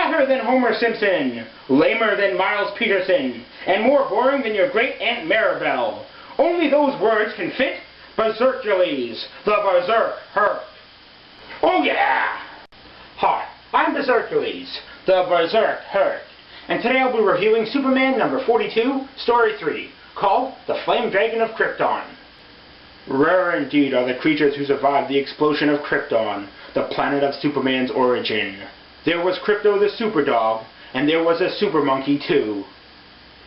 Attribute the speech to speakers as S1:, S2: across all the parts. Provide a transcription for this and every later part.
S1: fatter than Homer Simpson, lamer than Miles Peterson, and more boring than your great Aunt Maribel. Only those words can fit Bersercules, the Berserk Herc. Oh yeah! Hi, I'm Bersercules, the Berserk Herc, and today I'll be reviewing Superman number 42, Story 3, called The Flame Dragon of Krypton. Rare indeed are the creatures who survived the explosion of Krypton, the planet of Superman's origin. There was Krypto the Super Dog, and there was a Super Monkey too.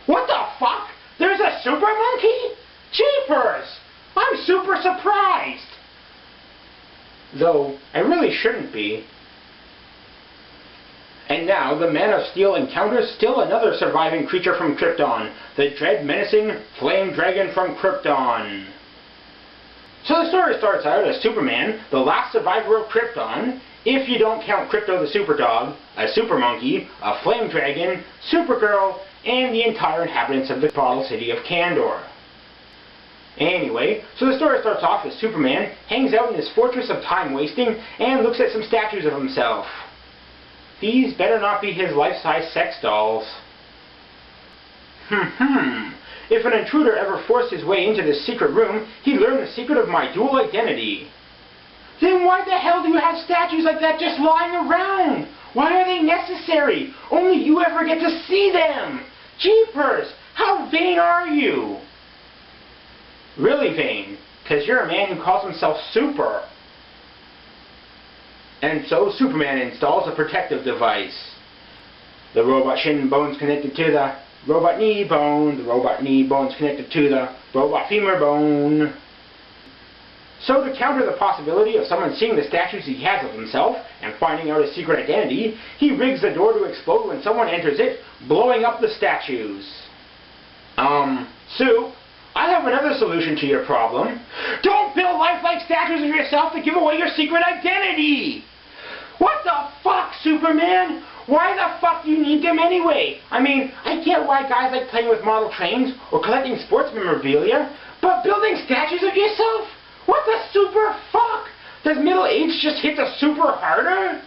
S1: What the fuck? There's a Super Monkey? Jeepers! I'm super surprised! Though, I really shouldn't be. And now, the Man of Steel encounters still another surviving creature from Krypton, the dread menacing Flame Dragon from Krypton. So the story starts out as Superman, the last survivor of Krypton, if you don't count Krypto the Super Dog, a Super Monkey, a Flame Dragon, Supergirl, and the entire inhabitants of the bottle city of Kandor. Anyway, so the story starts off as Superman hangs out in his fortress of time-wasting and looks at some statues of himself. These better not be his life-size sex dolls. If an intruder ever forced his way into this secret room, he'd learn the secret of my dual identity. Then why the hell do you have statues like that just lying around? Why are they necessary? Only you ever get to see them! Jeepers! How vain are you? Really vain, because you're a man who calls himself Super. And so Superman installs a protective device. The robot shin bone's connected to the robot knee bone, the robot knee bone's connected to the robot femur bone. So to counter the possibility of someone seeing the statues he has of himself and finding out his secret identity, he rigs the door to explode when someone enters it, blowing up the statues. Soup, I have another solution to your problem. Don't build lifelike statues of yourself to give away your secret identity! What the fuck, Superman? Why the fuck do you need them anyway? I mean, I get why guys like playing with model trains or collecting sports memorabilia, but building statues of yourself? What the super fuck? Does middle age just hit the super harder?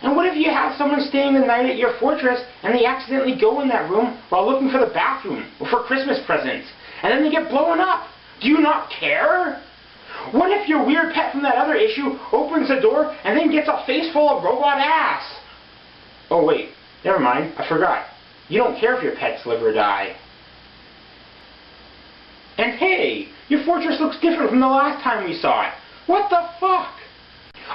S1: And what if you have someone staying the night at your fortress and they accidentally go in that room while looking for the bathroom or for Christmas presents, and then they get blown up? Do you not care? What if your weird pet from that other issue opens the door and then gets a face full of robot ass? Oh wait, never mind, I forgot. You don't care if your pets live or die. And hey, your fortress looks different from the last time we saw it. What the fuck?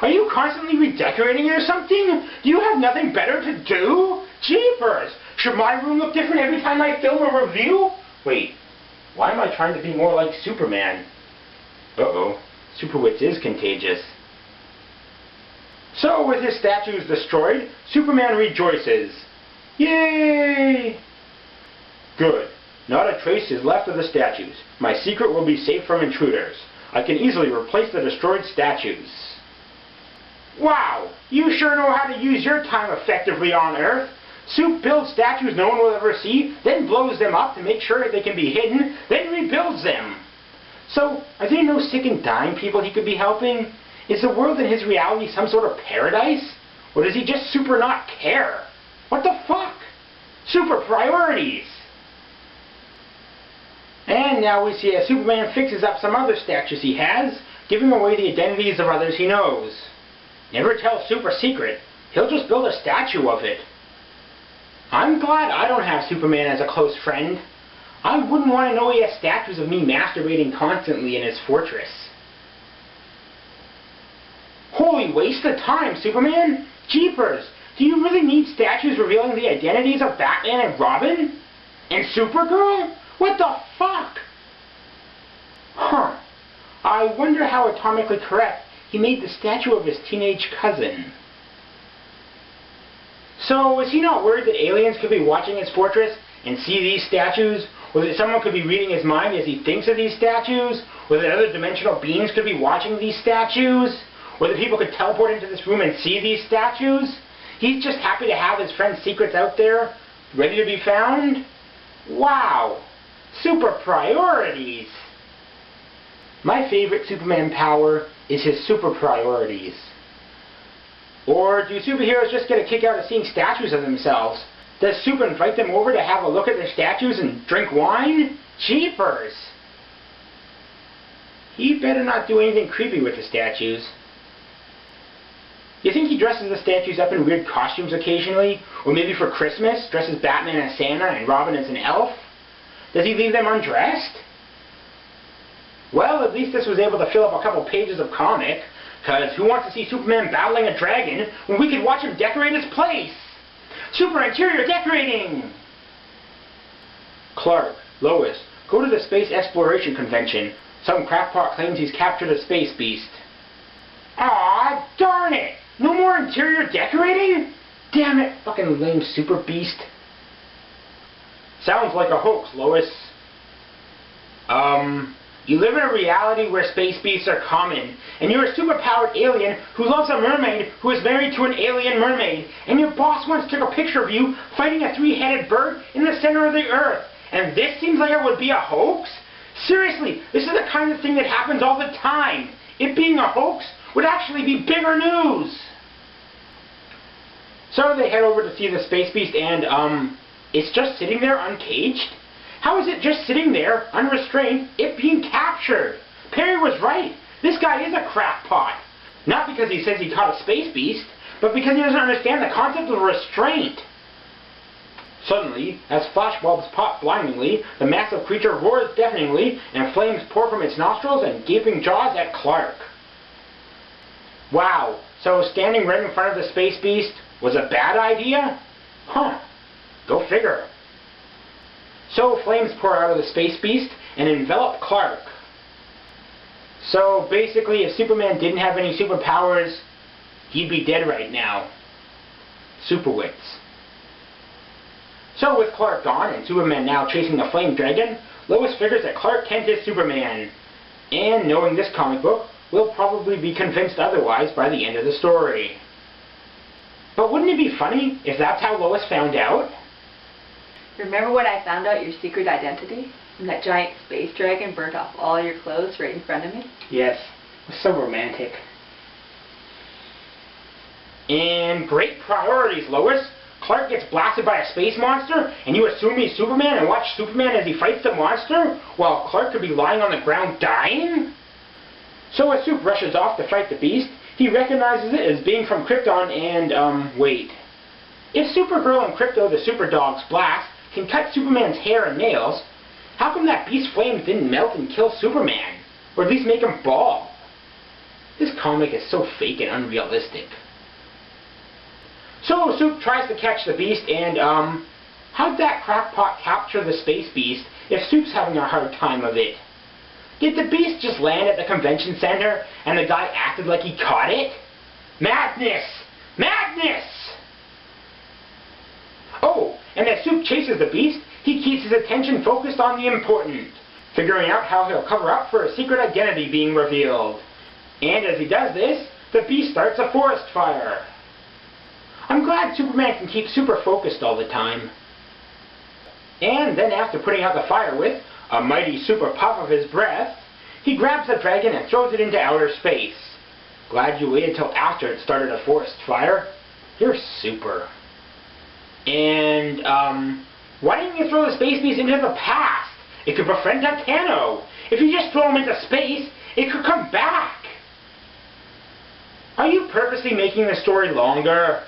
S1: Are you constantly redecorating it or something? Do you have nothing better to do? Jeepers! Should my room look different every time I film a review? Wait, why am I trying to be more like Superman? Uh-oh, Superwits is contagious. So, with his statues destroyed, Superman rejoices. Yay! Good. Not a trace is left of the statues. My secret will be safe from intruders. I can easily replace the destroyed statues. Wow! You sure know how to use your time effectively on Earth. Soup builds statues no one will ever see, then blows them up to make sure they can be hidden, then rebuilds them. So, are there no sick and dying people he could be helping? Is the world in his reality some sort of paradise? Or does he just super not care? What the fuck? Super priorities! And now we see as Superman fixes up some other statues he has, giving away the identities of others he knows. Never tell Super secret. He'll just build a statue of it. I'm glad I don't have Superman as a close friend. I wouldn't want to know he has statues of me masturbating constantly in his fortress. Holy waste of time, Superman! Jeepers! Do you really need statues revealing the identities of Batman and Robin? And Supergirl? What the fuck? Huh. I wonder how atomically correct he made the statue of his teenage cousin. So, is he not worried that aliens could be watching his fortress and see these statues? Or that someone could be reading his mind as he thinks of these statues? Or that other dimensional beings could be watching these statues? Or that people could teleport into this room and see these statues? He's just happy to have his friend's secrets out there, ready to be found? Wow! Super priorities! My favorite Superman power is his super priorities. Or do superheroes just get a kick out of seeing statues of themselves? Does Super invite them over to have a look at their statues and drink wine? Jeepers! He better not do anything creepy with the statues. You think he dresses the statues up in weird costumes occasionally? Or maybe for Christmas, dresses Batman as Santa and Robin as an elf? Does he leave them undressed? Well, at least this was able to fill up a couple pages of comic, because who wants to see Superman battling a dragon when we could watch him decorate his place? Super interior decorating! Clark, Lois, go to the Space Exploration Convention. Some crackpot claims he's captured a space beast. Aw, darn it! No more interior decorating? Damn it, fucking lame super beast. Sounds like a hoax, Lois. You live in a reality where space beasts are common, and you're a superpowered alien who loves a mermaid who is married to an alien mermaid, and your boss once took a picture of you fighting a three-headed bird in the center of the earth, and this seems like it would be a hoax? Seriously, this is the kind of thing that happens all the time. It being a hoax would actually be bigger news. So they head over to see the space beast, and it's just sitting there uncaged? How is it just sitting there, unrestrained, it being captured? Perry was right. This guy is a crackpot. Not because he says he caught a space beast, but because he doesn't understand the concept of restraint. Suddenly, as flashbulbs pop blindingly, the massive creature roars deafeningly, and flames pour from its nostrils and gaping jaws at Clark. Wow, so standing right in front of the space beast was a bad idea? Huh, go figure. So flames pour out of the space beast and envelop Clark. So basically, if Superman didn't have any superpowers, he'd be dead right now. Superwits. So with Clark gone and Superman now chasing the flame dragon, Lois figures that Clark Kent is Superman. And knowing this comic book, we'll probably be convinced otherwise by the end of the story. But wouldn't it be funny if that's how Lois found out?
S2: Remember when I found out your secret identity? When that giant space dragon burnt off all your clothes right in front of me?
S3: Yes. It was so romantic.
S1: And great priorities, Lois. Clark gets blasted by a space monster, and you assume he's Superman and watch Superman as he fights the monster, while Clark could be lying on the ground dying? So as Sup rushes off to fight the beast, he recognizes it as being from Krypton and, wait. If Supergirl and Krypto, the Superdog's blast, can cut Superman's hair and nails, how come that beast's flames didn't melt and kill Superman? Or at least make him bald? This comic is so fake and unrealistic. So Sup tries to catch the beast, and, how'd that crackpot capture the space beast if Sup's having a hard time of it? Did the beast just land at the convention center, and the guy acted like he caught it? Madness! Madness! Oh, and as Sup chases the beast, he keeps his attention focused on the important, figuring out how he'll cover up for a secret identity being revealed. And as he does this, the beast starts a forest fire. I'm glad Superman can keep super focused all the time. And then after putting out the fire with a mighty super puff of his breath, he grabs the dragon and throws it into outer space. Glad you waited till after it started a forest fire. You're super. And, why didn't you throw the space beast into the past? It could befriend Titano. If you just throw him into space, it could come back. Are you purposely making the story longer?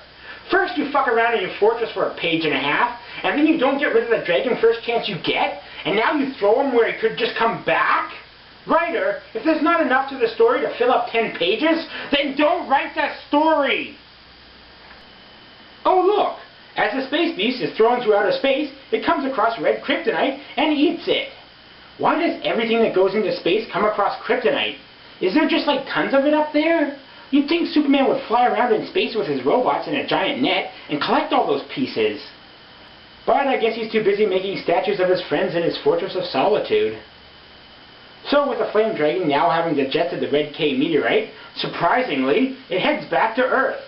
S1: First you fuck around in your fortress for a page and a half, and then you don't get rid of the dragon first chance you get, and now you throw him where he could just come back? Writer, if there's not enough to the story to fill up 10 pages, then don't write that story! Oh look! As the space beast is thrown through outer space, it comes across red kryptonite and eats it. Why does everything that goes into space come across kryptonite? Is there just like tons of it up there? You'd think Superman would fly around in space with his robots in a giant net and collect all those pieces. But I guess he's too busy making statues of his friends in his Fortress of Solitude. So with the flame dragon now having digested the red K meteorite, surprisingly, it heads back to Earth.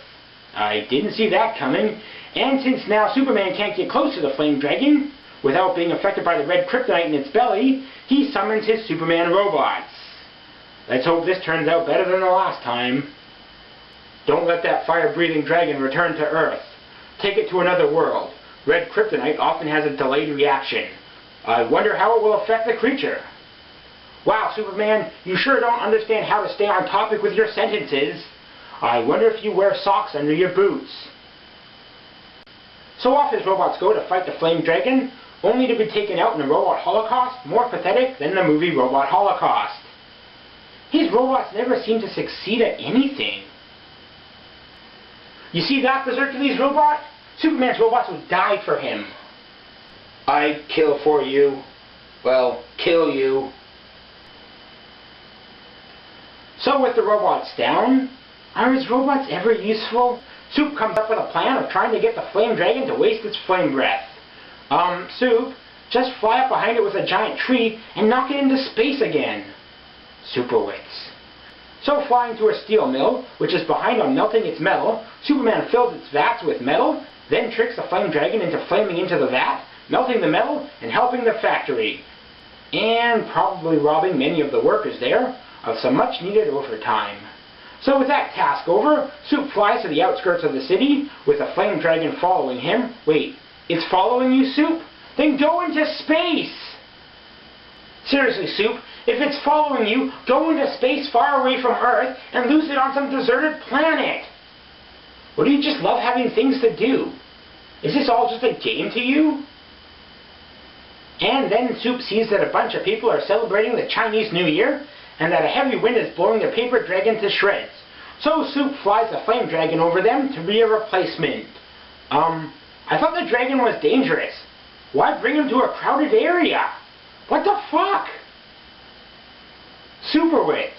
S1: I didn't see that coming, and since now Superman can't get close to the flame dragon, without being affected by the red kryptonite in its belly, he summons his Superman robots. Let's hope this turns out better than the last time. Don't let that fire-breathing dragon return to Earth. Take it to another world. Red kryptonite often has a delayed reaction. I wonder how it will affect the creature. Wow, Superman, you sure don't understand how to stay on topic with your sentences. I wonder if you wear socks under your boots. So off his robots go to fight the flame dragon, only to be taken out in a robot holocaust more pathetic than the movie Robot Holocaust. His robots never seem to succeed at anything. You see that Bersercules robot? Superman's robots would die for him. I'd kill for you. Well, kill you. So with the robots down, are his robots ever useful? Soup comes up with a plan of trying to get the flame dragon to waste its flame breath. Soup, just fly up behind it with a giant tree and knock it into space again. Superwits. So flying to a steel mill, which is behind on melting its metal, Superman fills its vats with metal, then tricks the flame dragon into flaming into the vat, melting the metal, and helping the factory. And probably robbing many of the workers there of some much needed overtime. So with that task over, Soup flies to the outskirts of the city, with a flame dragon following him. Wait, it's following you, Soup? Then go into space! Seriously, Soup, if it's following you, go into space far away from Earth and lose it on some deserted planet! Or do you just love having things to do? Is this all just a game to you? And then Soup sees that a bunch of people are celebrating the Chinese New Year, and that a heavy wind is blowing the paper dragon to shreds. So Soup flies the flame dragon over them to be a replacement. I thought the dragon was dangerous. Why bring him to a crowded area? What the fuck? Superwits.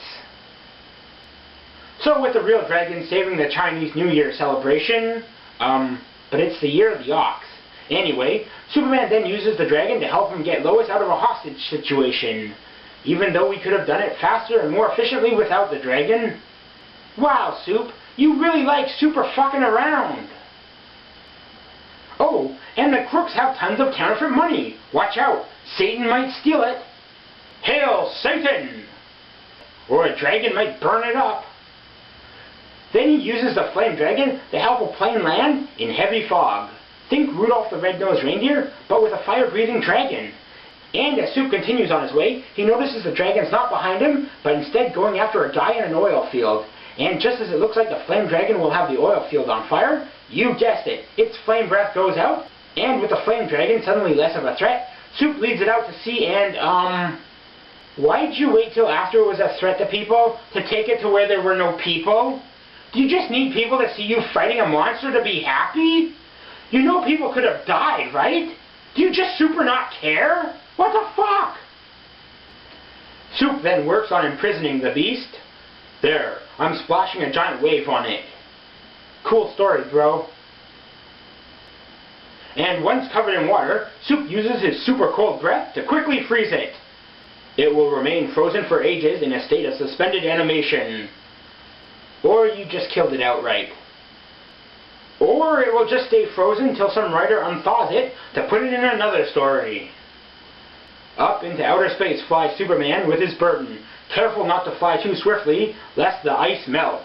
S1: So with the real dragon saving the Chinese New Year celebration, but it's the year of the ox. Anyway, Superman then uses the dragon to help him get Lois out of a hostage situation. Even though we could have done it faster and more efficiently without the dragon. Wow, Soup, you really like super fucking around. Oh, and the crooks have tons of counterfeit money. Watch out, Satan might steal it. Hail, Satan! Or a dragon might burn it up. Then he uses the flame dragon to help a plane land in heavy fog. Think Rudolph the Red-Nosed Reindeer, but with a fire-breathing dragon. And as Soup continues on his way, he notices the dragon's not behind him, but instead going after a guy in an oil field. And just as it looks like the flame dragon will have the oil field on fire, you guessed it, its flame breath goes out, and with the flame dragon suddenly less of a threat, Soup leads it out to sea and, why'd you wait till after it was a threat to people to take it to where there were no people? Do you just need people to see you fighting a monster to be happy? You know people could have died, right? Do you just super not care? What the fuck? Soup then works on imprisoning the beast. There, I'm splashing a giant wave on it. Cool story, bro. And once covered in water, Soup uses his super cold breath to quickly freeze it. It will remain frozen for ages in a state of suspended animation. Or you just killed it outright. Or it will just stay frozen till some writer unthaws it to put it in another story. Up into outer space flies Superman with his burden, careful not to fly too swiftly, lest the ice melt.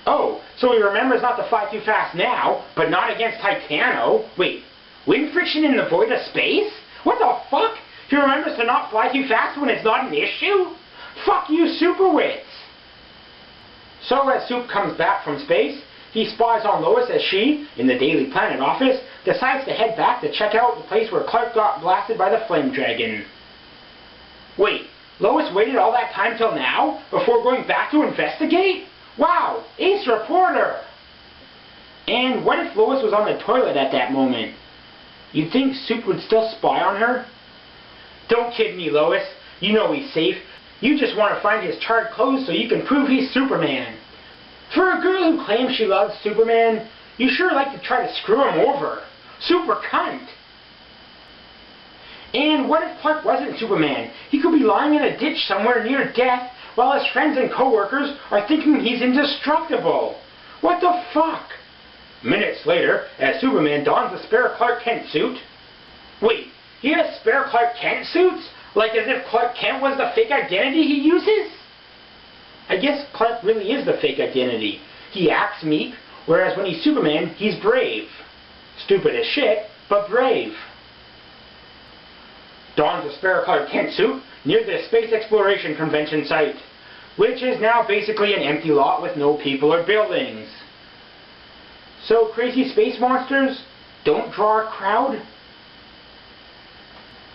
S1: Oh, so he remembers not to fly too fast now, but not against Titano. Wait, wind friction in the void of space? What the fuck? He remembers to not fly too fast when it's not an issue? Fuck you, Superwits! So as Soup comes back from space, he spies on Lois as she, in the Daily Planet office, decides to head back to check out the place where Clark got blasted by the Flame Dragon. Wait, Lois waited all that time till now, before going back to investigate? Wow, ace reporter! And what if Lois was on the toilet at that moment? You'd think Soup would still spy on her? Don't kid me, Lois. You know he's safe. You just want to find his charred clothes so you can prove he's Superman. For a girl who claims she loves Superman, you sure like to try to screw him over. Super cunt. And what if Clark wasn't Superman? He could be lying in a ditch somewhere near death while his friends and co-workers are thinking he's indestructible. What the fuck? Minutes later, as Superman dons a spare Clark Kent suit. Wait, he has spare Clark Kent suits? Like as if Clark Kent was the fake identity he uses? I guess Clark really is the fake identity. he acts meek, whereas when he's Superman, he's brave. Stupid as shit, but brave. Dons a spare Clark Kent suit near the Space Exploration Convention site, which is now basically an empty lot with no people or buildings. So crazy space monsters don't draw a crowd?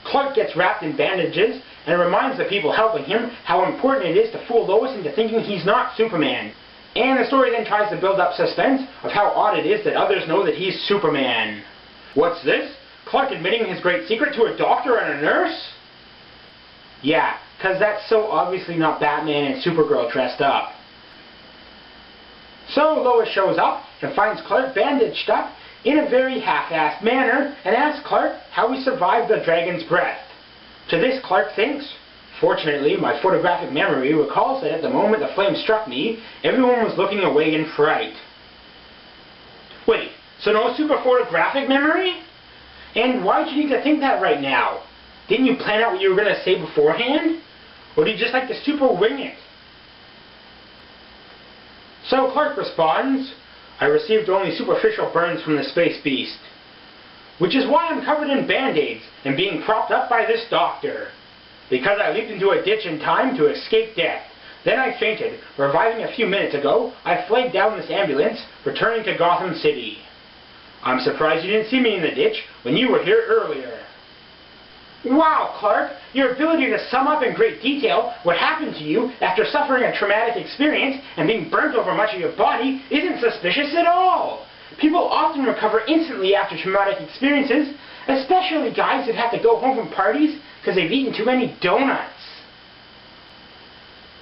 S1: Clark gets wrapped in bandages and reminds the people helping him how important it is to fool Lois into thinking he's not Superman. And the story then tries to build up suspense of how odd it is that others know that he's Superman. What's this? Clark admitting his great secret to a doctor and a nurse? Yeah, because that's so obviously not Batman and Supergirl dressed up. So Lois shows up and finds Clark bandaged up in a very half-assed manner and asks Clark how he survived the dragon's breath. To this, Clark thinks, "Fortunately, my photographic memory recalls that at the moment the flame struck me, everyone was looking away in fright." Wait, so no super photographic memory? And why'd you need to think that right now? Didn't you plan out what you were going to say beforehand? Or did you just like to super wing it? So Clark responds, "I received only superficial burns from the space beast. Which is why I'm covered in band-aids and being propped up by this doctor. Because I leaped into a ditch in time to escape death. Then I fainted, reviving a few minutes ago. I flagged down this ambulance, returning to Gotham City. I'm surprised you didn't see me in the ditch when you were here earlier." Wow, Clark, your ability to sum up in great detail what happened to you after suffering a traumatic experience and being burnt over much of your body isn't suspicious at all. People often recover instantly after traumatic experiences, especially guys that have to go home from parties because they've eaten too many donuts.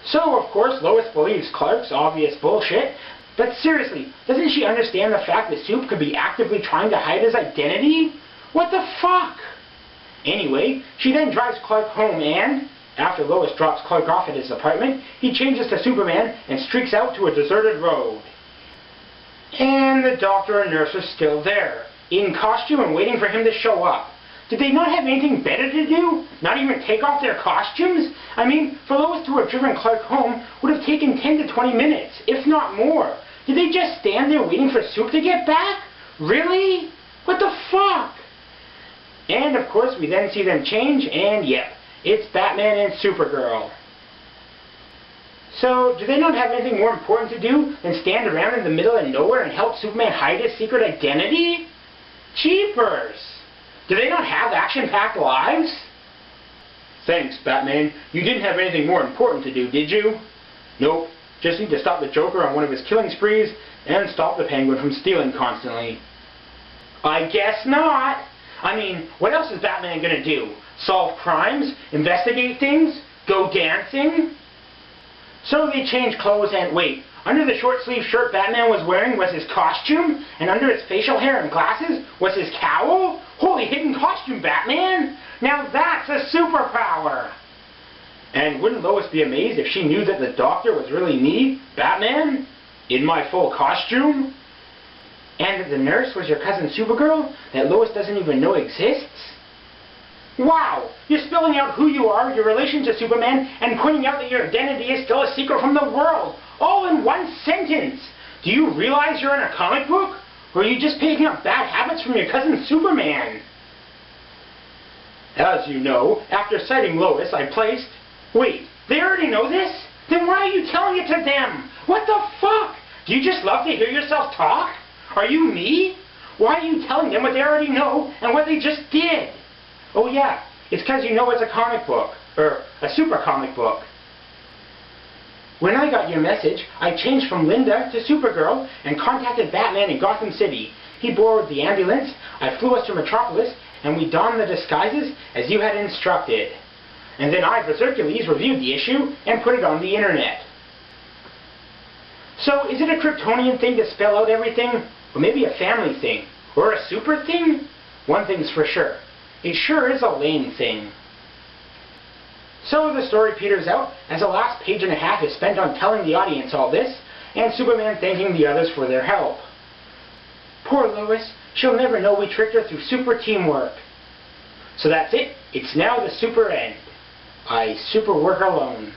S1: So, of course, Lois believes Clark's obvious bullshit, but seriously, doesn't she understand the fact that Soup could be actively trying to hide his identity? What the fuck? Anyway, she then drives Clark home and, after Lois drops Clark off at his apartment, he changes to Superman and streaks out to a deserted road. And the doctor and nurse are still there, in costume and waiting for him to show up. Did they not have anything better to do? Not even take off their costumes? I mean, for Lois to have driven Clark home would have taken 10 to 20 minutes, if not more. Did they just stand there waiting for Soup to get back? Really? What the fuck? And of course we then see them change and yep, it's Batman and Supergirl. So, do they not have anything more important to do than stand around in the middle of nowhere and help Superman hide his secret identity? Jeepers! Do they not have action-packed lives? Thanks, Batman. You didn't have anything more important to do, did you? Nope. Just need to stop the Joker on one of his killing sprees and stop the Penguin from stealing constantly. I guess not. I mean, what else is Batman gonna do? Solve crimes? Investigate things? Go dancing? So they change clothes and wait, under the short sleeve shirt Batman was wearing was his costume, and under his facial hair and glasses was his cowl? Holy hidden costume, Batman! Now that's a superpower! And wouldn't Lois be amazed if she knew that the doctor was really me, Batman, in my full costume? And that the nurse was your cousin Supergirl that Lois doesn't even know exists? Wow! You're spelling out who you are, your relation to Superman, and pointing out that your identity is still a secret from the world, all in one sentence! Do you realize you're in a comic book? Or are you just picking up bad habits from your cousin Superman? As you know, after citing Lois, I placed... Wait, they already know this? Then why are you telling it to them? What the fuck? Do you just love to hear yourself talk? Are you me? Why are you telling them what they already know and what they just did? Oh yeah, it's because you know it's a comic book, or a super comic book. When I got your message, I changed from Linda to Supergirl and contacted Batman in Gotham City. He borrowed the ambulance, I flew us to Metropolis, and we donned the disguises as you had instructed. And then I, Bersercules, reviewed the issue and put it on the internet. So, is it a Kryptonian thing to spell out everything? Or maybe a family thing? Or a super thing? One thing's for sure. It sure is a lame thing. So the story peters out as the last page and a half is spent on telling the audience all this, and Superman thanking the others for their help. Poor Lois, she'll never know we tricked her through super teamwork. So that's it. It's now the super end. I super work alone.